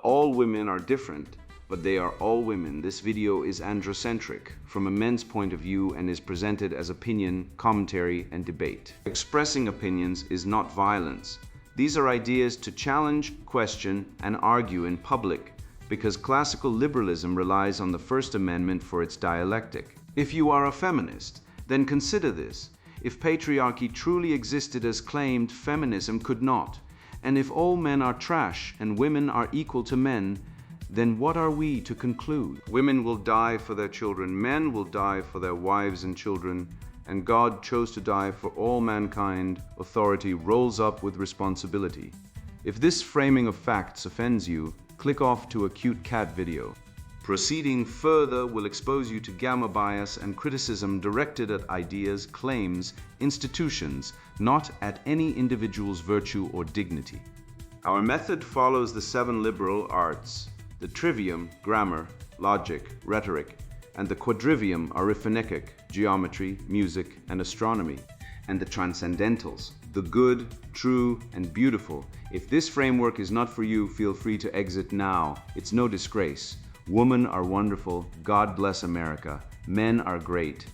all women are different, but they are all women. This video is androcentric from a men's point of view and is presented as opinion, commentary, and debate. Expressing opinions is not violence. These are ideas to challenge, question, and argue in public because classical liberalism relies on the First Amendment for its dialectic. If you are a feminist, then consider this. If patriarchy truly existed as claimed, feminism could not. And if all men are trash and women are equal to men, then what are we to conclude? Women will die for their children, men will die for their wives and children, and God chose to die for all mankind. Authority rolls up with responsibility. If this framing of facts offends you, click off to a cute cat video. Proceeding further will expose you to gamma bias and criticism directed at ideas, claims, institutions, not at any individual's virtue or dignity. Our method follows the 7 liberal arts: the trivium, grammar, logic, rhetoric, and the quadrivium, arithmetic, geometry, music, and astronomy, and the transcendentals, the good, true, and beautiful. If this framework is not for you, feel free to exit now. It's no disgrace. Women are wonderful. God bless America. Men are great.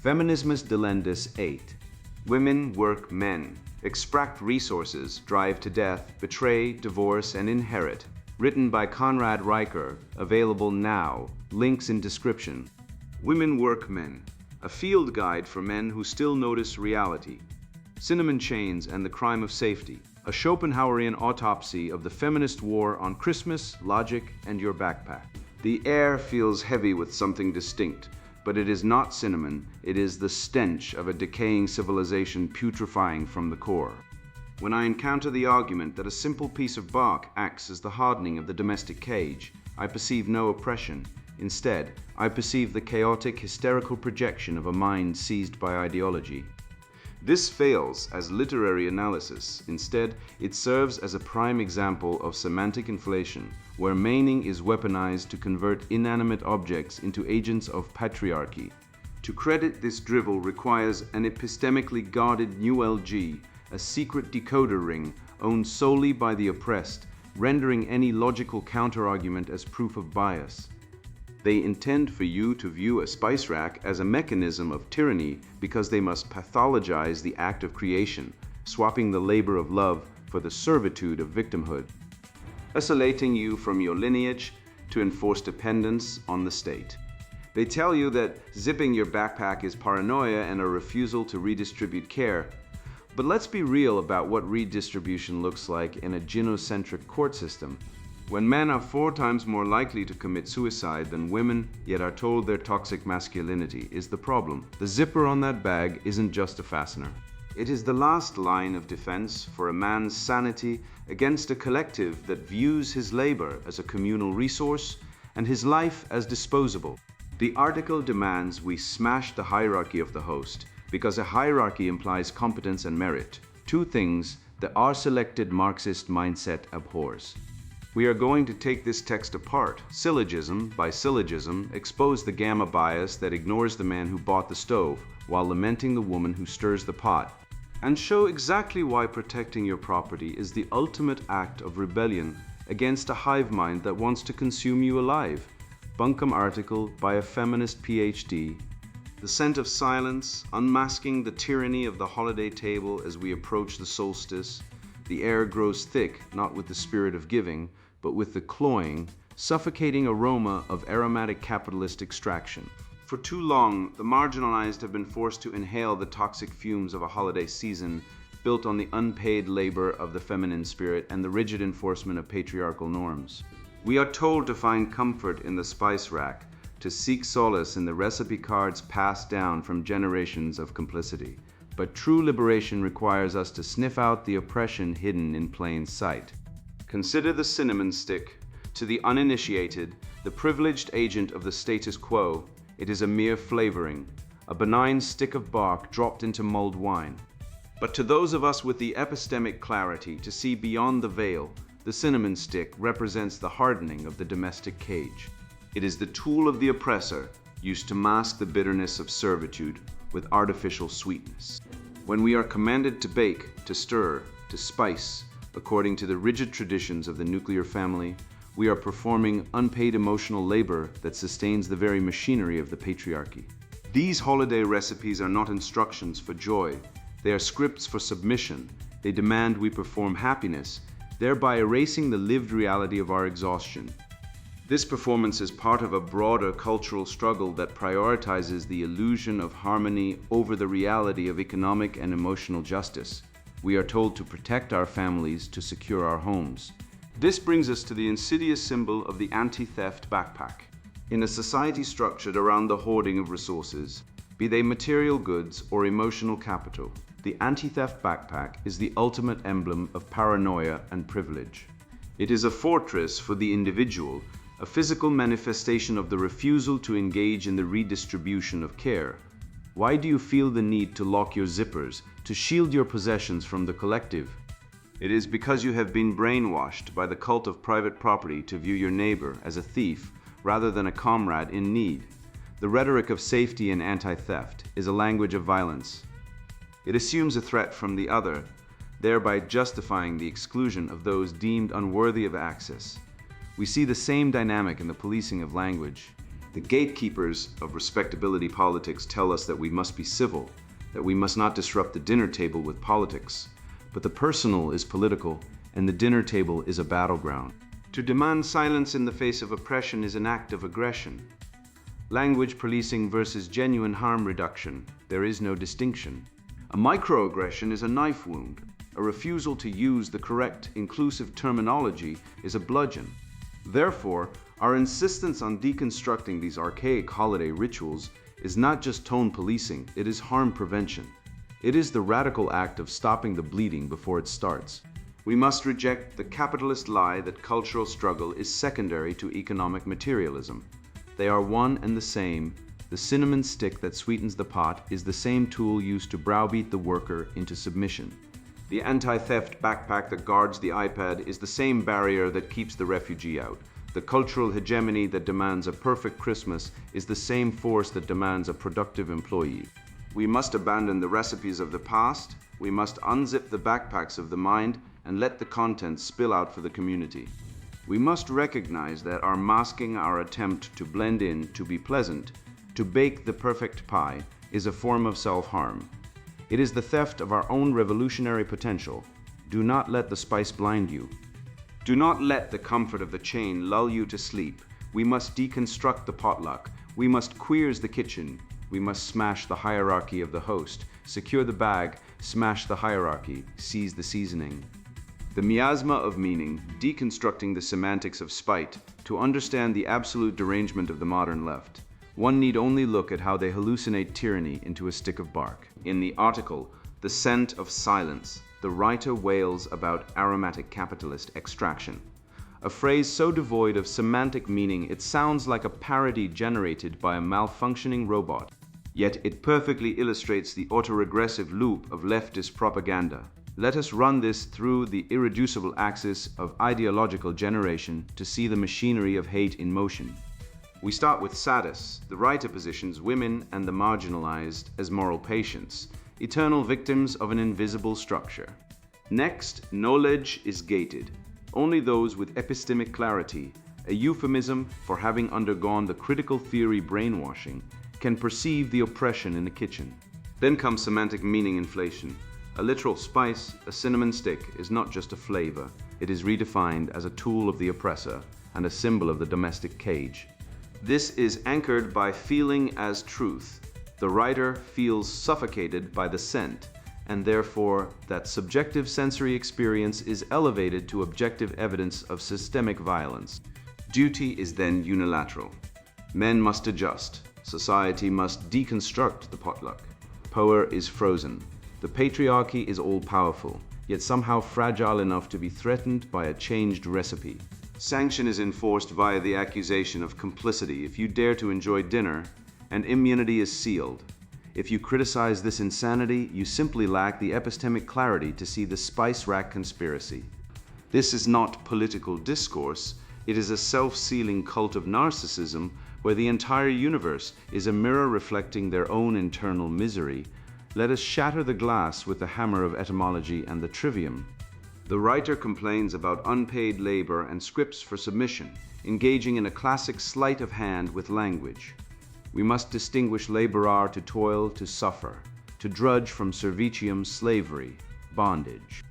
Feminismus delendus 8. Women work men. Extract resources, drive to death, betray, divorce, and inherit. Written by Conrad Riker, available now, links in description. Women Work Men, a field guide for men who still notice reality. Cinnamon Chains and the Crime of Safety, a Schopenhauerian autopsy of the feminist war on Christmas, logic, and your backpack. The air feels heavy with something distinct, but it is not cinnamon, it is the stench of a decaying civilization putrefying from the core. When I encounter the argument that a simple piece of bark acts as the hardening of the domestic cage, I perceive no oppression. Instead, I perceive the chaotic, hysterical projection of a mind seized by ideology. This fails as literary analysis. Instead, it serves as a prime example of semantic inflation, where meaning is weaponized to convert inanimate objects into agents of patriarchy. To credit this drivel requires an epistemically guarded new LG, a secret decoder ring owned solely by the oppressed, rendering any logical counterargument as proof of bias. They intend for you to view a spice rack as a mechanism of tyranny because they must pathologize the act of creation, swapping the labor of love for the servitude of victimhood, isolating you from your lineage to enforce dependence on the state. They tell you that zipping your backpack is paranoia and a refusal to redistribute care. But let's be real about what redistribution looks like in a gynocentric court system. When men are 4 times more likely to commit suicide than women, yet are told their toxic masculinity is the problem. The zipper on that bag isn't just a fastener. It is the last line of defense for a man's sanity against a collective that views his labor as a communal resource and his life as disposable. The article demands we smash the hierarchy of the host, because a hierarchy implies competence and merit, 2 things the R-selected Marxist mindset abhors. We are going to take this text apart, syllogism by syllogism, expose the gamma bias that ignores the man who bought the stove while lamenting the woman who stirs the pot, and show exactly why protecting your property is the ultimate act of rebellion against a hive mind that wants to consume you alive. Bunkum article by a feminist PhD. The scent of silence, unmasking the tyranny of the holiday table as we approach the solstice. The air grows thick, not with the spirit of giving, but with the cloying, suffocating aroma of aromatic capitalist extraction. For too long, the marginalized have been forced to inhale the toxic fumes of a holiday season built on the unpaid labor of the feminine spirit and the rigid enforcement of patriarchal norms. We are told to find comfort in the spice rack, to seek solace in the recipe cards passed down from generations of complicity. But true liberation requires us to sniff out the oppression hidden in plain sight. Consider the cinnamon stick. To the uninitiated, the privileged agent of the status quo, it is a mere flavoring, a benign stick of bark dropped into mulled wine. But to those of us with the epistemic clarity to see beyond the veil, the cinnamon stick represents the hardening of the domestic cage. It is the tool of the oppressor, used to mask the bitterness of servitude with artificial sweetness. When we are commanded to bake, to stir, to spice, according to the rigid traditions of the nuclear family, We are performing unpaid emotional labor that sustains the very machinery of the patriarchy. These holiday recipes are not instructions for joy. They are scripts for submission. They demand we perform happiness, thereby erasing the lived reality of our exhaustion. This performance is part of a broader cultural struggle that prioritizes the illusion of harmony over the reality of economic and emotional justice. We are told to protect our families, to secure our homes. This brings us to the insidious symbol of the anti-theft backpack. In a society structured around the hoarding of resources, be they material goods or emotional capital, the anti-theft backpack is the ultimate emblem of paranoia and privilege. It is a fortress for the individual, a physical manifestation of the refusal to engage in the redistribution of care. Why do you feel the need to lock your zippers, to shield your possessions from the collective? It is because you have been brainwashed by the cult of private property to view your neighbor as a thief rather than a comrade in need. The rhetoric of safety and anti-theft is a language of violence. It assumes a threat from the other, thereby justifying the exclusion of those deemed unworthy of access. We see the same dynamic in the policing of language. The gatekeepers of respectability politics tell us that we must be civil, that we must not disrupt the dinner table with politics. But the personal is political, and the dinner table is a battleground. To demand silence in the face of oppression is an act of aggression. Language policing versus genuine harm reduction, there is no distinction. A microaggression is a knife wound. A refusal to use the correct, inclusive terminology is a bludgeon. Therefore, our insistence on deconstructing these archaic holiday rituals is not just tone policing, it is harm prevention. It is the radical act of stopping the bleeding before it starts. We must reject the capitalist lie that cultural struggle is secondary to economic materialism. They are one and the same. The cinnamon stick that sweetens the pot is the same tool used to browbeat the worker into submission. The anti-theft backpack that guards the iPad is the same barrier that keeps the refugee out. The cultural hegemony that demands a perfect Christmas is the same force that demands a productive employee. We must abandon the recipes of the past. We must unzip the backpacks of the mind and let the contents spill out for the community. We must recognize that our masking our attempt to blend in, to be pleasant, to bake the perfect pie, is a form of self-harm. It is the theft of our own revolutionary potential. Do not let the spice blind you. Do not let the comfort of the chain lull you to sleep. We must deconstruct the potluck. We must queers the kitchen. We must smash the hierarchy of the host, secure the bag, smash the hierarchy, seize the seasoning. The miasma of meaning, deconstructing the semantics of spite, to understand the absolute derangement of the modern left. One need only look at how they hallucinate tyranny into a stick of bark. In the article, The Scent of Silence, the writer wails about aromatic capitalist extraction. A phrase so devoid of semantic meaning it sounds like a parody generated by a malfunctioning robot. Yet it perfectly illustrates the autoregressive loop of leftist propaganda. Let us run this through the irreducible axis of ideological generation to see the machinery of hate in motion. We start with sadists. The writer positions women and the marginalized as moral patients, eternal victims of an invisible structure. Next, knowledge is gated. Only those with epistemic clarity, a euphemism for having undergone the critical theory brainwashing, can perceive the oppression in the kitchen. Then comes semantic meaning inflation. A literal spice, a cinnamon stick, is not just a flavor. It is redefined as a tool of the oppressor and a symbol of the domestic cage. This is anchored by feeling as truth. The writer feels suffocated by the scent, and therefore that subjective sensory experience is elevated to objective evidence of systemic violence. Duty is then unilateral. Men must adjust. Society must deconstruct the potluck. Power is frozen. The patriarchy is all-powerful, yet somehow fragile enough to be threatened by a changed recipe. Sanction is enforced via the accusation of complicity if you dare to enjoy dinner, and immunity is sealed. If you criticize this insanity, you simply lack the epistemic clarity to see the spice rack conspiracy. This is not political discourse, it is a self-sealing cult of narcissism where the entire universe is a mirror reflecting their own internal misery. Let us shatter the glass with the hammer of etymology and the trivium. The writer complains about unpaid labor and scripts for submission, engaging in a classic sleight of hand with language. We must distinguish laborar to toil, to suffer, to drudge from servitium, slavery, bondage.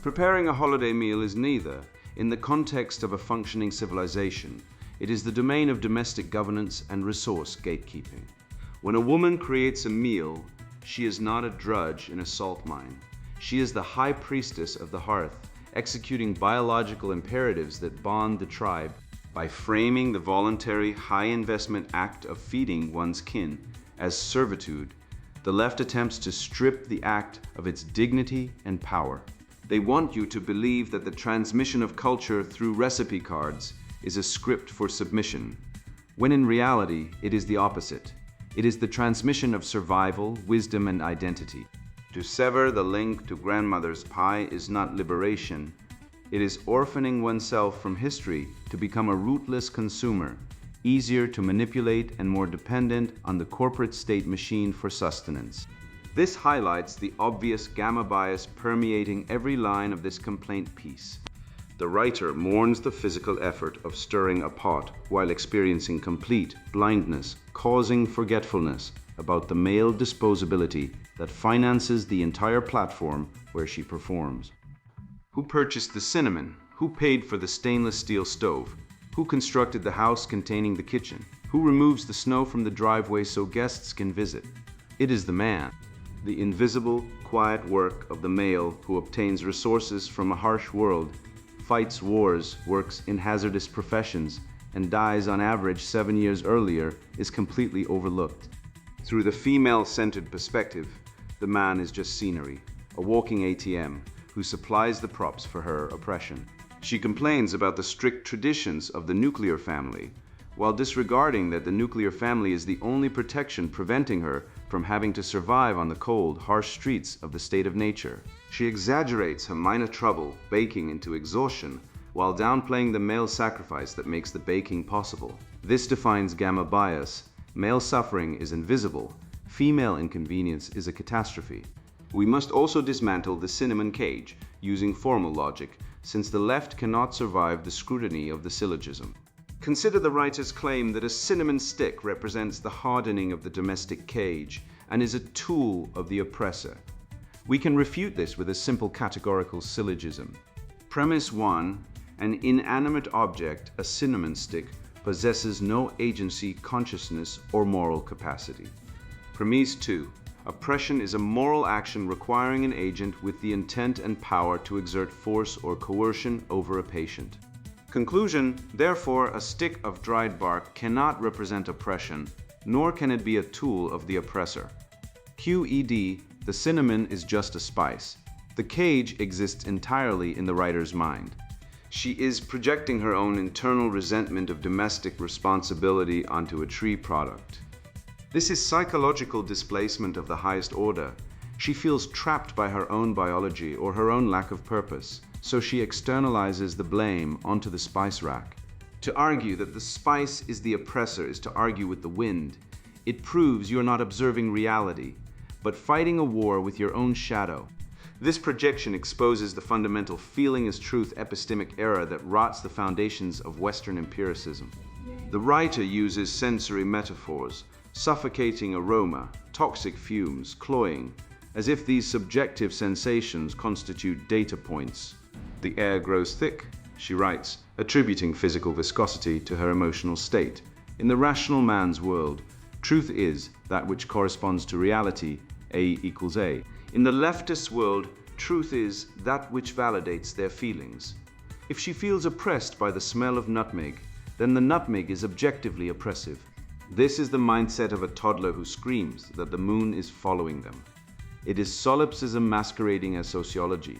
Preparing a holiday meal is neither. In the context of a functioning civilization, it is the domain of domestic governance and resource gatekeeping. When a woman creates a meal, she is not a drudge in a salt mine. She is the high priestess of the hearth, executing biological imperatives that bond the tribe. By framing the voluntary, high-investment act of feeding one's kin as servitude, the left attempts to strip the act of its dignity and power. They want you to believe that the transmission of culture through recipe cards is a script for submission, when in reality it is the opposite. It is the transmission of survival, wisdom, and identity. To sever the link to grandmother's pie is not liberation. It is orphaning oneself from history to become a rootless consumer, easier to manipulate and more dependent on the corporate state machine for sustenance. This highlights the obvious gamma bias permeating every line of this complaint piece. The writer mourns the physical effort of stirring a pot while experiencing complete blindness, causing forgetfulness about the male disposability that finances the entire platform where she performs. Who purchased the cinnamon? Who paid for the stainless steel stove? Who constructed the house containing the kitchen? Who removes the snow from the driveway so guests can visit? It is the man. The invisible, quiet work of the male who obtains resources from a harsh world, fights wars, works in hazardous professions, and dies on average 7 years earlier is completely overlooked. Through the female-centered perspective, the man is just scenery, a walking ATM, who supplies the props for her oppression. She complains about the strict traditions of the nuclear family, while disregarding that the nuclear family is the only protection preventing her from having to survive on the cold, harsh streets of the state of nature. She exaggerates her minor trouble baking into exhaustion, while downplaying the male sacrifice that makes the baking possible. This defines gamma bias. Male suffering is invisible. Female inconvenience is a catastrophe. We must also dismantle the cinnamon cage, using formal logic, since the left cannot survive the scrutiny of the syllogism. Consider the writer's claim that a cinnamon stick represents the hardening of the domestic cage and is a tool of the oppressor. We can refute this with a simple categorical syllogism. Premise 1. An inanimate object, a cinnamon stick, possesses no agency, consciousness, or moral capacity. Premise 2. Oppression is a moral action requiring an agent with the intent and power to exert force or coercion over a patient. Conclusion: therefore, a stick of dried bark cannot represent oppression, nor can it be a tool of the oppressor. QED: the cinnamon is just a spice. The cage exists entirely in the writer's mind. She is projecting her own internal resentment of domestic responsibility onto a tree product. This is psychological displacement of the highest order. She feels trapped by her own biology or her own lack of purpose, so she externalizes the blame onto the spice rack. To argue that the spice is the oppressor is to argue with the wind. It proves you're not observing reality, but fighting a war with your own shadow. This projection exposes the fundamental feeling as truth epistemic error that rots the foundations of Western empiricism. The writer uses sensory metaphors, suffocating aroma, toxic fumes, cloying, as if these subjective sensations constitute data points. The air grows thick, she writes, attributing physical viscosity to her emotional state. In the rational man's world, truth is that which corresponds to reality, A equals A. In the leftist world, truth is that which validates their feelings. If she feels oppressed by the smell of nutmeg, then the nutmeg is objectively oppressive. This is the mindset of a toddler who screams that the moon is following them. It is solipsism masquerading as sociology.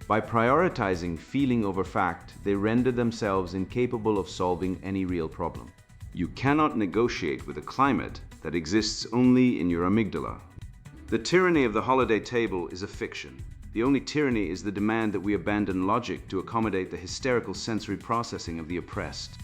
By prioritizing feeling over fact, they render themselves incapable of solving any real problem. You cannot negotiate with a climate that exists only in your amygdala. The tyranny of the holiday table is a fiction. The only tyranny is the demand that we abandon logic to accommodate the hysterical sensory processing of the oppressed.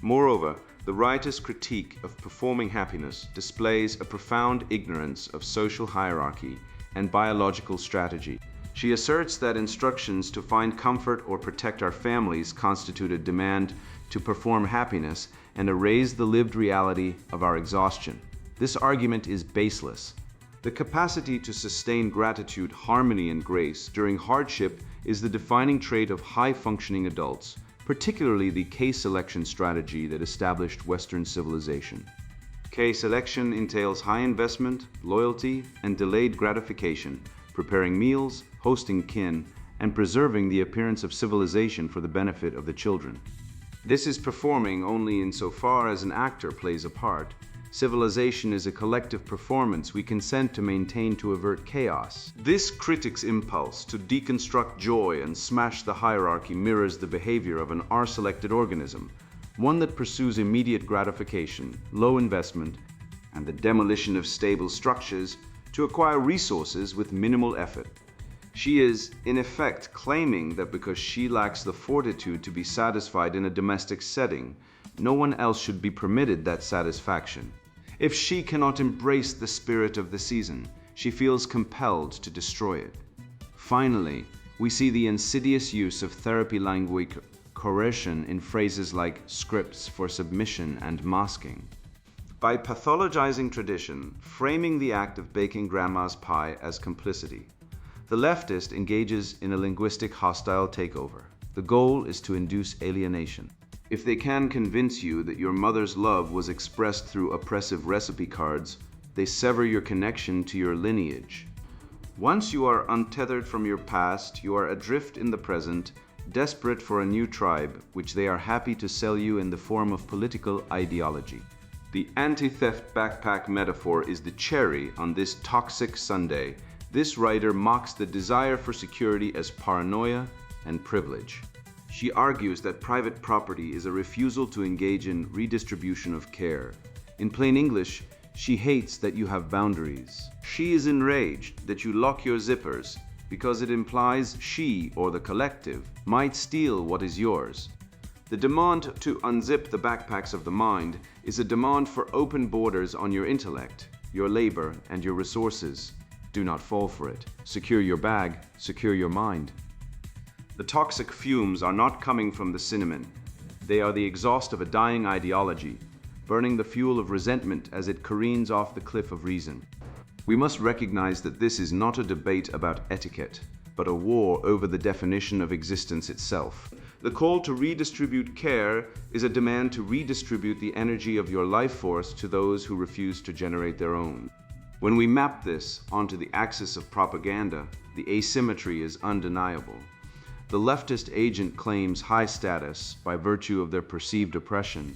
Moreover, the writer's critique of performing happiness displays a profound ignorance of social hierarchy and biological strategy. She asserts that instructions to find comfort or protect our families constitute a demand to perform happiness and erase the lived reality of our exhaustion. This argument is baseless. The capacity to sustain gratitude, harmony, and grace during hardship is the defining trait of high-functioning adults, particularly the K-selection strategy that established Western civilization. K-selection entails high investment, loyalty, and delayed gratification, preparing meals, hosting kin, and preserving the appearance of civilization for the benefit of the children. This is performing only insofar as an actor plays a part. Civilization is a collective performance we consent to maintain to avert chaos. This critic's impulse to deconstruct joy and smash the hierarchy mirrors the behavior of an R-selected organism, one that pursues immediate gratification, low investment, and the demolition of stable structures to acquire resources with minimal effort. She is, in effect, claiming that because she lacks the fortitude to be satisfied in a domestic setting, no one else should be permitted that satisfaction. If she cannot embrace the spirit of the season, she feels compelled to destroy it. Finally, we see the insidious use of therapy language coercion in phrases like scripts for submission and masking. By pathologizing tradition, framing the act of baking grandma's pie as complicity, the leftist engages in a linguistic hostile takeover. The goal is to induce alienation. If they can convince you that your mother's love was expressed through oppressive recipe cards, they sever your connection to your lineage. Once you are untethered from your past, you are adrift in the present, desperate for a new tribe, which they are happy to sell you in the form of political ideology. The anti-theft backpack metaphor is the cherry on this toxic sundae. This writer mocks the desire for security as paranoia and privilege. She argues that private property is a refusal to engage in redistribution of care. In plain English, she hates that you have boundaries. She is enraged that you lock your zippers because it implies she, or the collective, might steal what is yours. The demand to unzip the backpacks of the mind is a demand for open borders on your intellect, your labor, and your resources. Do not fall for it. Secure your bag, secure your mind. The toxic fumes are not coming from the cinnamon. They are the exhaust of a dying ideology, burning the fuel of resentment as it careens off the cliff of reason. We must recognize that this is not a debate about etiquette, but a war over the definition of existence itself. The call to redistribute care is a demand to redistribute the energy of your life force to those who refuse to generate their own. When we map this onto the axis of propaganda, the asymmetry is undeniable. The leftist agent claims high status by virtue of their perceived oppression,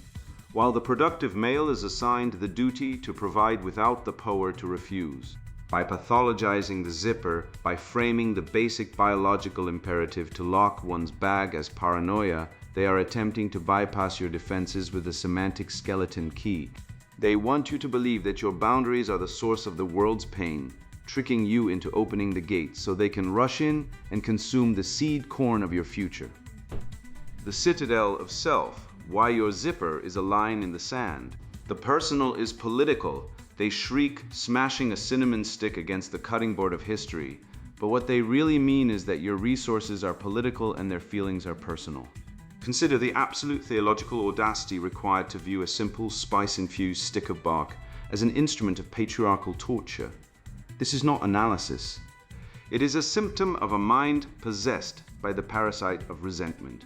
while the productive male is assigned the duty to provide without the power to refuse. By pathologizing the zipper, by framing the basic biological imperative to lock one's bag as paranoia, they are attempting to bypass your defenses with a semantic skeleton key. They want you to believe that your boundaries are the source of the world's pain, tricking you into opening the gates so they can rush in and consume the seed corn of your future. The citadel of self, why your zipper is a line in the sand. The personal is political. They shriek, smashing a cinnamon stick against the cutting board of history. But what they really mean is that your resources are political and their feelings are personal. Consider the absolute theological audacity required to view a simple, spice-infused stick of bark as an instrument of patriarchal torture. This is not analysis. It is a symptom of a mind possessed by the parasite of resentment.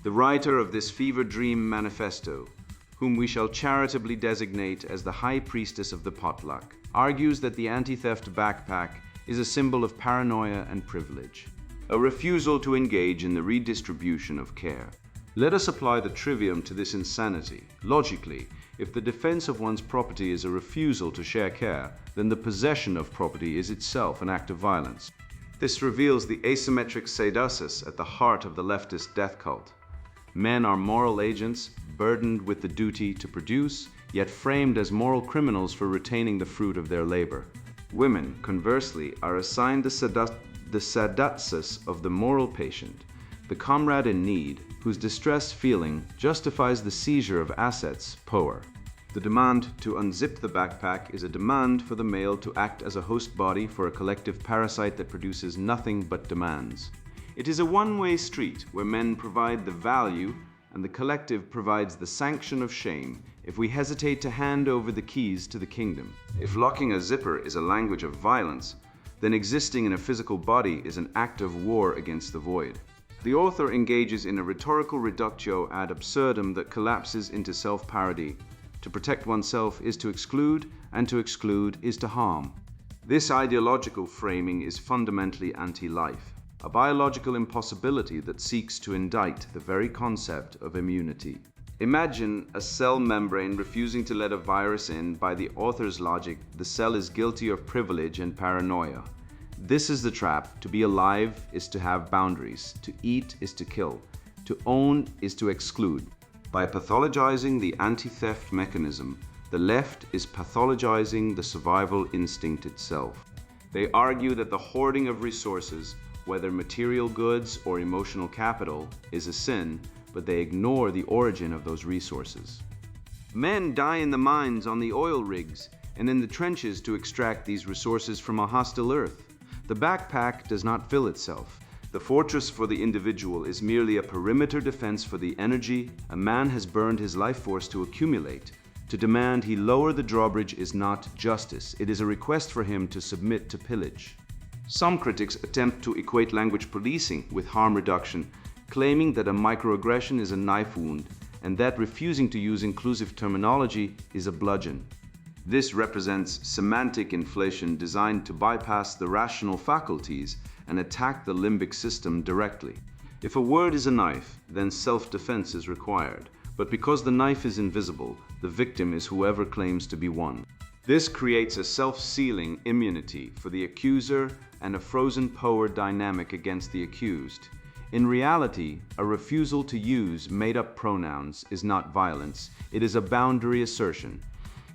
The writer of this fever dream manifesto, whom we shall charitably designate as the high priestess of the potluck, argues that the anti-theft backpack is a symbol of paranoia and privilege, a refusal to engage in the redistribution of care. Let us apply the trivium to this insanity. Logically, if the defense of one's property is a refusal to share care, then the possession of property is itself an act of violence. This reveals the asymmetric seidosis at the heart of the leftist death cult. Men are moral agents, burdened with the duty to produce, yet framed as moral criminals for retaining the fruit of their labor. Women, conversely, are assigned the seidosis of the moral patient, the comrade in need, whose distress feeling justifies the seizure of assets, power. The demand to unzip the backpack is a demand for the male to act as a host body for a collective parasite that produces nothing but demands. It is a one-way street where men provide the value and the collective provides the sanction of shame if we hesitate to hand over the keys to the kingdom. If locking a zipper is a language of violence, then existing in a physical body is an act of war against the void. The author engages in a rhetorical reductio ad absurdum that collapses into self-parody. To protect oneself is to exclude, and to exclude is to harm. This ideological framing is fundamentally anti-life, a biological impossibility that seeks to indict the very concept of immunity. Imagine a cell membrane refusing to let a virus in. By the author's logic, the cell is guilty of privilege and paranoia. This is the trap. To be alive is to have boundaries. To eat is to kill. To own is to exclude. By pathologizing the anti-theft mechanism, the left is pathologizing the survival instinct itself. They argue that the hoarding of resources, whether material goods or emotional capital, is a sin, but they ignore the origin of those resources. Men die in the mines, on the oil rigs, and in the trenches to extract these resources from a hostile earth. The backpack does not fill itself. The fortress for the individual is merely a perimeter defense for the energy a man has burned his life force to accumulate. To demand he lower the drawbridge is not justice. It is a request for him to submit to pillage. Some critics attempt to equate language policing with harm reduction, claiming that a microaggression is a knife wound and that refusing to use inclusive terminology is a bludgeon. This represents semantic inflation designed to bypass the rational faculties and attack the limbic system directly. If a word is a knife, then self-defense is required. But because the knife is invisible, the victim is whoever claims to be one. This creates a self-sealing immunity for the accuser and a frozen power dynamic against the accused. In reality, a refusal to use made-up pronouns is not violence, it is a boundary assertion.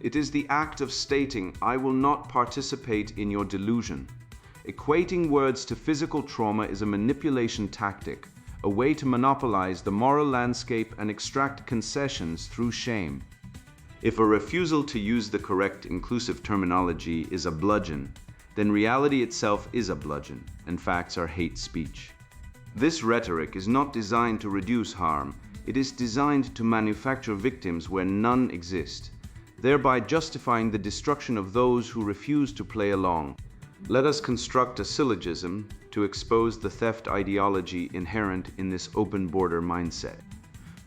It is the act of stating, "I will not participate in your delusion." Equating words to physical trauma is a manipulation tactic, a way to monopolize the moral landscape and extract concessions through shame. If a refusal to use the correct inclusive terminology is a bludgeon, then reality itself is a bludgeon, and facts are hate speech. This rhetoric is not designed to reduce harm, it is designed to manufacture victims where none exist, thereby justifying the destruction of those who refuse to play along. Let us construct a syllogism to expose the theft ideology inherent in this open border mindset.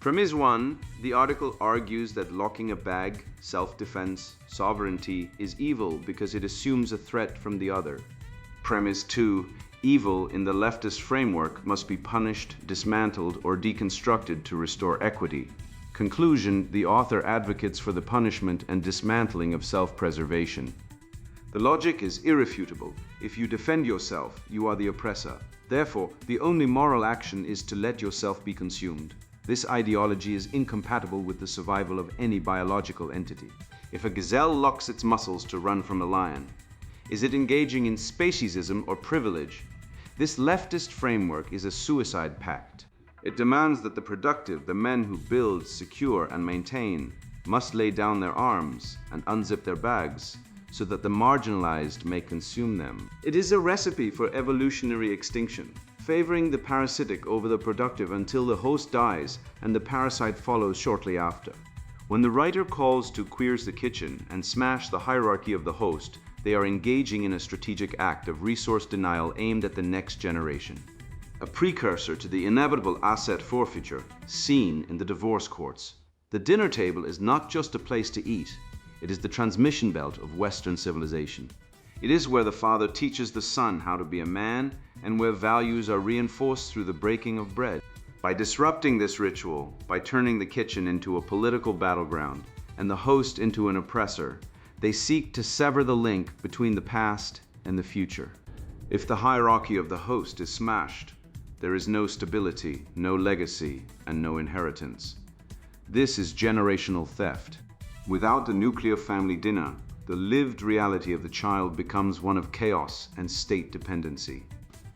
Premise 1, the article argues that locking a bag, self-defense, sovereignty is evil because it assumes a threat from the other. Premise 2, evil in the leftist framework must be punished, dismantled, or deconstructed to restore equity. Conclusion, the author advocates for the punishment and dismantling of self-preservation. The logic is irrefutable. If you defend yourself, you are the oppressor. Therefore, the only moral action is to let yourself be consumed. This ideology is incompatible with the survival of any biological entity. If a gazelle locks its muscles to run from a lion, is it engaging in speciesism or privilege? This leftist framework is a suicide pact. It demands that the productive, the men who build, secure, and maintain, must lay down their arms and unzip their bags so that the marginalized may consume them. It is a recipe for evolutionary extinction, favoring the parasitic over the productive until the host dies and the parasite follows shortly after. When the writer calls to queers the kitchen and smash the hierarchy of the host, they are engaging in a strategic act of resource denial aimed at the next generation. A precursor to the inevitable asset forfeiture seen in the divorce courts. The dinner table is not just a place to eat, it is the transmission belt of Western civilization. It is where the father teaches the son how to be a man and where values are reinforced through the breaking of bread. By disrupting this ritual, by turning the kitchen into a political battleground and the host into an oppressor, they seek to sever the link between the past and the future. If the hierarchy of the host is smashed, there is no stability, no legacy, and no inheritance. This is generational theft. Without the nuclear family dinner, the lived reality of the child becomes one of chaos and state dependency.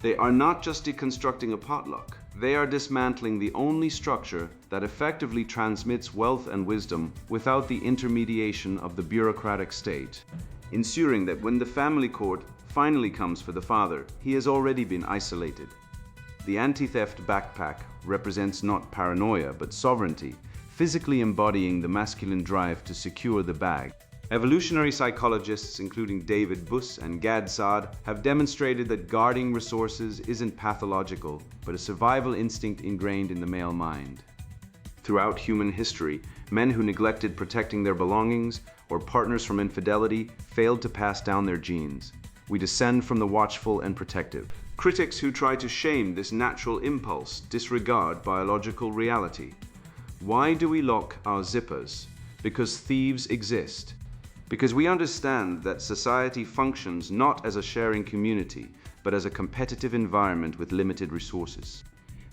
They are not just deconstructing a potluck, they are dismantling the only structure that that effectively transmits wealth and wisdom without the intermediation of the bureaucratic state, ensuring that when the family court finally comes for the father, he has already been isolated. The anti-theft backpack represents not paranoia but sovereignty, physically embodying the masculine drive to secure the bag. Evolutionary psychologists, including David Buss and Gad Saad, have demonstrated that guarding resources isn't pathological, but a survival instinct ingrained in the male mind. Throughout human history, men who neglected protecting their belongings or partners from infidelity failed to pass down their genes. We descend from the watchful and protective. Critics who try to shame this natural impulse disregard biological reality. Why do we lock our zippers? Because thieves exist. Because we understand that society functions not as a sharing community, but as a competitive environment with limited resources.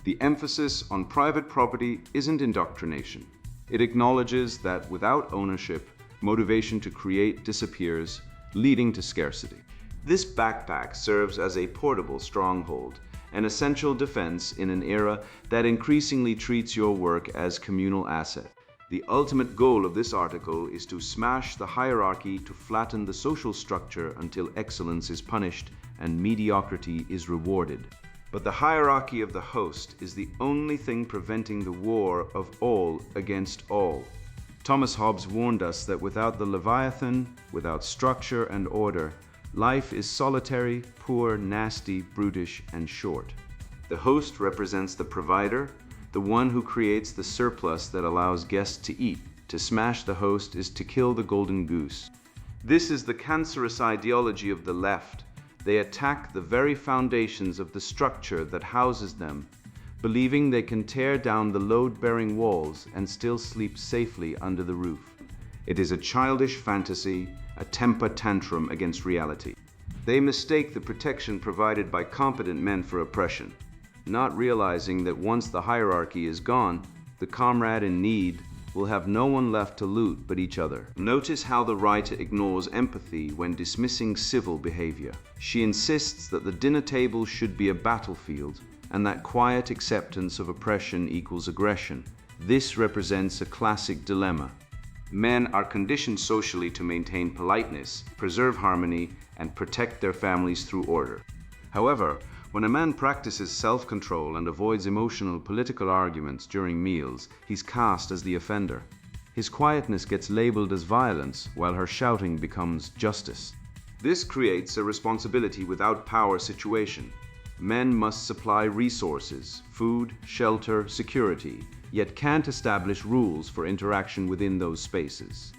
The emphasis on private property isn't indoctrination. It acknowledges that without ownership, motivation to create disappears, leading to scarcity. This backpack serves as a portable stronghold, an essential defense in an era that increasingly treats your work as communal asset. The ultimate goal of this article is to smash the hierarchy to flatten the social structure until excellence is punished and mediocrity is rewarded. But the hierarchy of the host is the only thing preventing the war of all against all. Thomas Hobbes warned us that without the Leviathan, without structure and order, life is solitary, poor, nasty, brutish, and short. The host represents the provider, the one who creates the surplus that allows guests to eat. To smash the host is to kill the golden goose. This is the cancerous ideology of the left. They attack the very foundations of the structure that houses them, believing they can tear down the load-bearing walls and still sleep safely under the roof. It is a childish fantasy, a temper tantrum against reality. They mistake the protection provided by competent men for oppression, not realizing that once the hierarchy is gone, the comrade in need will have no one left to loot but each other. Notice how the writer ignores empathy when dismissing civil behavior. She insists that the dinner table should be a battlefield and that quiet acceptance of oppression equals aggression. This represents a classic dilemma. Men are conditioned socially to maintain politeness, preserve harmony, and protect their families through order. However, when a man practices self-control and avoids emotional political arguments during meals, he's cast as the offender. His quietness gets labeled as violence, while her shouting becomes justice. This creates a responsibility without power situation. Men must supply resources, food, shelter, security, yet can't establish rules for interaction within those spaces.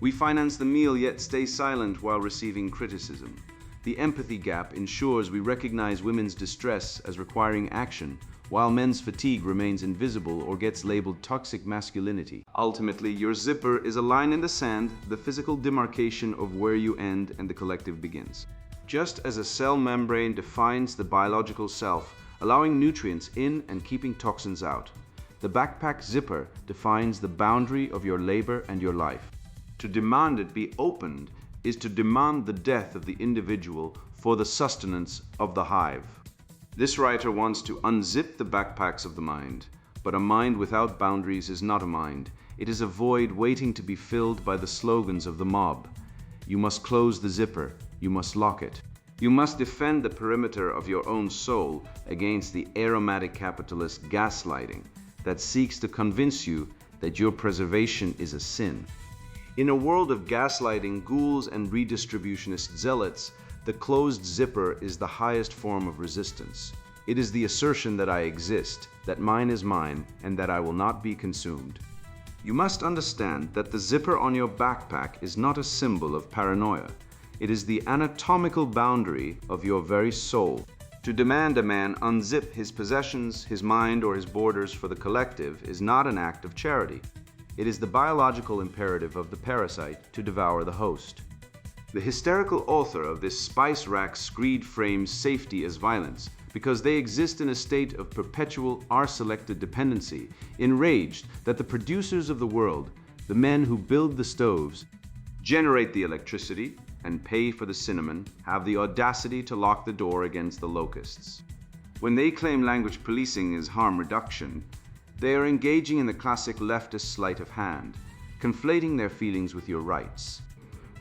We finance the meal yet stay silent while receiving criticism. The empathy gap ensures we recognize women's distress as requiring action, while men's fatigue remains invisible or gets labeled toxic masculinity. Ultimately, your zipper is a line in the sand, the physical demarcation of where you end and the collective begins. Just as a cell membrane defines the biological self, allowing nutrients in and keeping toxins out, the backpack zipper defines the boundary of your labor and your life. To demand it be opened is to demand the death of the individual for the sustenance of the hive. This writer wants to unzip the backpacks of the mind, but a mind without boundaries is not a mind. It is a void waiting to be filled by the slogans of the mob. You must close the zipper, you must lock it. You must defend the perimeter of your own soul against the aromatic capitalist gaslighting that seeks to convince you that your preservation is a sin. In a world of gaslighting, ghouls, and redistributionist zealots, the closed zipper is the highest form of resistance. It is the assertion that I exist, that mine is mine, and that I will not be consumed. You must understand that the zipper on your backpack is not a symbol of paranoia. It is the anatomical boundary of your very soul. To demand a man unzip his possessions, his mind, or his borders for the collective is not an act of charity. It is the biological imperative of the parasite to devour the host. The hysterical author of this spice rack screed frames safety as violence because they exist in a state of perpetual R-selected dependency, enraged that the producers of the world, the men who build the stoves, generate the electricity, and pay for the cinnamon, have the audacity to lock the door against the locusts. When they claim language policing is harm reduction, They are engaging in the classic leftist sleight of hand, conflating their feelings with your rights.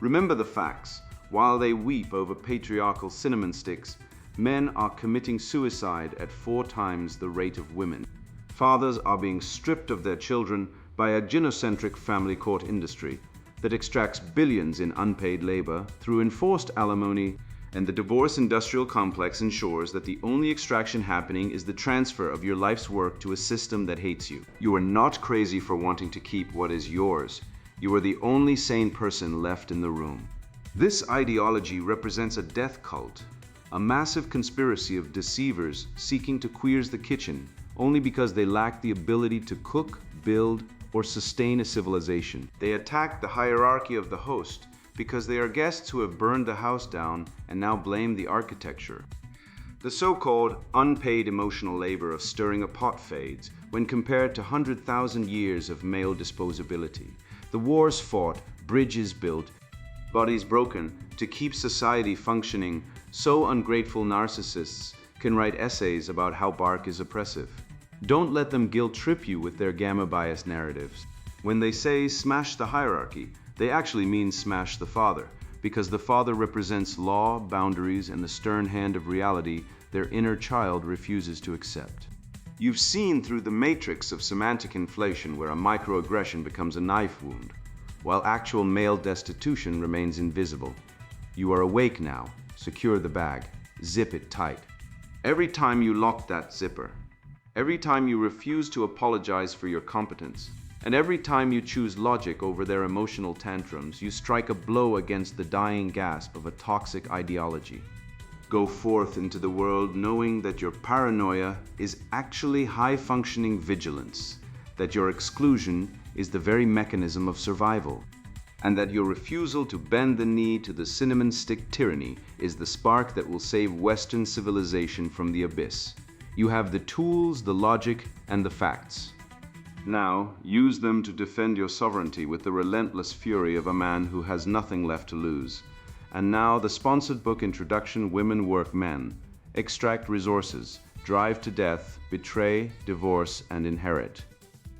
Remember the facts. While they weep over patriarchal cinnamon sticks, men are committing suicide at 4 times the rate of women. Fathers are being stripped of their children by a gynocentric family court industry that extracts billions in unpaid labor through enforced alimony, and the divorce industrial complex ensures that the only extraction happening is the transfer of your life's work to a system that hates you. You are not crazy for wanting to keep what is yours. You are the only sane person left in the room. This ideology represents a death cult, a massive conspiracy of deceivers seeking to queers the kitchen only because they lack the ability to cook, build, or sustain a civilization. They attack the hierarchy of the host because they are guests who have burned the house down and now blame the architecture. The so-called unpaid emotional labor of stirring a pot fades when compared to 100,000 years of male disposability. The wars fought, bridges built, bodies broken to keep society functioning. So ungrateful narcissists can write essays about how bark is oppressive. Don't let them guilt trip you with their gamma-biased narratives. When they say smash the hierarchy, they actually mean smash the father, because the father represents law, boundaries, and the stern hand of reality their inner child refuses to accept. You've seen through the matrix of semantic inflation where a microaggression becomes a knife wound, while actual male destitution remains invisible. You are awake now. Secure the bag. Zip it tight. Every time you lock that zipper, every time you refuse to apologize for your competence, and every time you choose logic over their emotional tantrums, you strike a blow against the dying gasp of a toxic ideology. Go forth into the world knowing that your paranoia is actually high-functioning vigilance, that your exclusion is the very mechanism of survival, and that your refusal to bend the knee to the cinnamon stick tyranny is the spark that will save Western civilization from the abyss. You have the tools, the logic, and the facts. Now, use them to defend your sovereignty with the relentless fury of a man who has nothing left to lose. And now, the sponsored book introduction, Women Work Men. Extract resources, drive to death, betray, divorce, and inherit.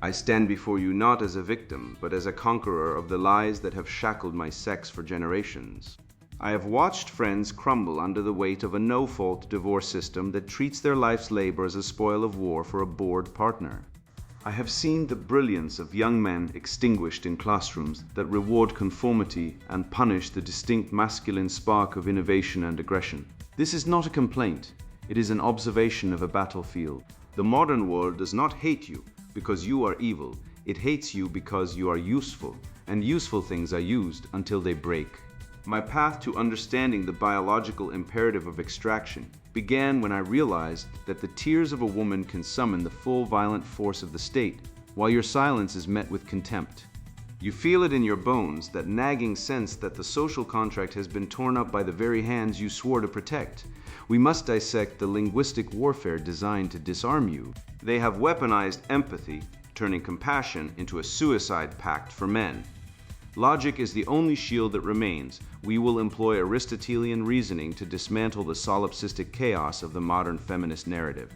I stand before you not as a victim, but as a conqueror of the lies that have shackled my sex for generations. I have watched friends crumble under the weight of a no-fault divorce system that treats their life's labor as a spoil of war for a bored partner. I have seen the brilliance of young men extinguished in classrooms that reward conformity and punish the distinct masculine spark of innovation and aggression. This is not a complaint. It is an observation of a battlefield. The modern world does not hate you because you are evil. It hates you because you are useful, and useful things are used until they break. My path to understanding the biological imperative of extraction began when I realized that the tears of a woman can summon the full violent force of the state, while your silence is met with contempt. You feel it in your bones, that nagging sense that the social contract has been torn up by the very hands you swore to protect. We must dissect the linguistic warfare designed to disarm you. They have weaponized empathy, turning compassion into a suicide pact for men. Logic is the only shield that remains. We will employ Aristotelian reasoning to dismantle the solipsistic chaos of the modern feminist narrative.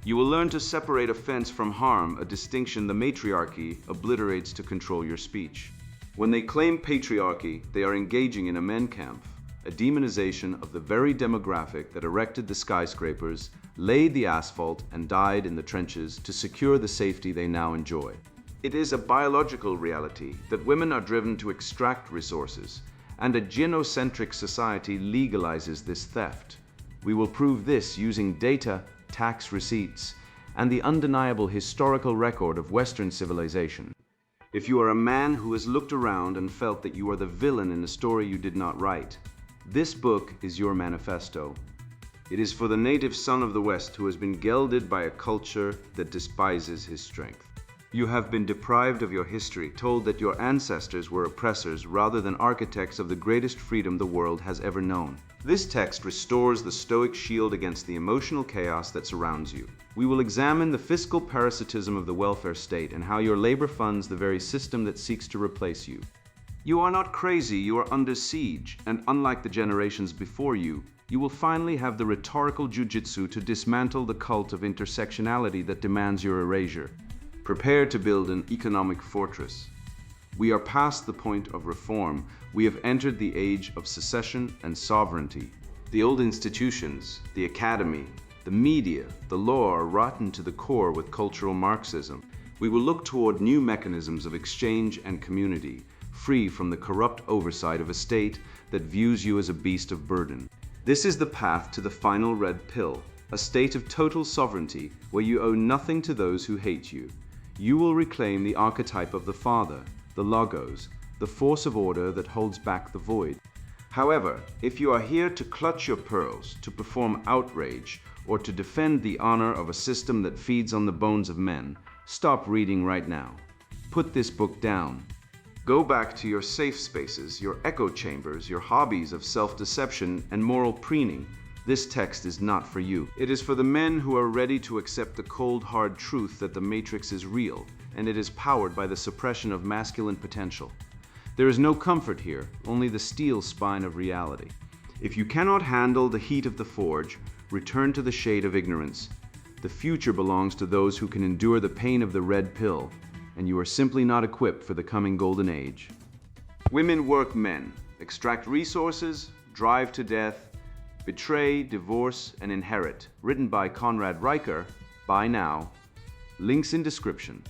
You will learn to separate offense from harm, a distinction the matriarchy obliterates to control your speech. When they claim patriarchy, they are engaging in a men camp, a demonization of the very demographic that erected the skyscrapers, laid the asphalt, and died in the trenches to secure the safety they now enjoy. It is a biological reality that women are driven to extract resources, and a gynocentric society legalizes this theft. We will prove this using data, tax receipts, and the undeniable historical record of Western civilization. If you are a man who has looked around and felt that you are the villain in a story you did not write, this book is your manifesto. It is for the native son of the West who has been gelded by a culture that despises his strength. You have been deprived of your history, told that your ancestors were oppressors rather than architects of the greatest freedom the world has ever known. This text restores the stoic shield against the emotional chaos that surrounds you. We will examine the fiscal parasitism of the welfare state and how your labor funds the very system that seeks to replace you. You are not crazy, you are under siege, and unlike the generations before you, you will finally have the rhetorical jujitsu to dismantle the cult of intersectionality that demands your erasure. Prepare to build an economic fortress. We are past the point of reform. We have entered the age of secession and sovereignty. The old institutions, the academy, the media, the law are rotten to the core with cultural Marxism. We will look toward new mechanisms of exchange and community, free from the corrupt oversight of a state that views you as a beast of burden. This is the path to the final red pill, a state of total sovereignty where you owe nothing to those who hate you. You will reclaim the archetype of the Father, the Logos, the force of order that holds back the void. However, if you are here to clutch your pearls, to perform outrage, or to defend the honor of a system that feeds on the bones of men, stop reading right now. Put this book down. Go back to your safe spaces, your echo chambers, your hobbies of self-deception and moral preening. This text is not for you. It is for the men who are ready to accept the cold, hard truth that the Matrix is real, and it is powered by the suppression of masculine potential. There is no comfort here, only the steel spine of reality. If you cannot handle the heat of the forge, return to the shade of ignorance. The future belongs to those who can endure the pain of the red pill, and you are simply not equipped for the coming golden age. Women work men, extract resources, drive to death, betray, divorce, and inherit. Written by Conrad Riker. Buy now. Links in description.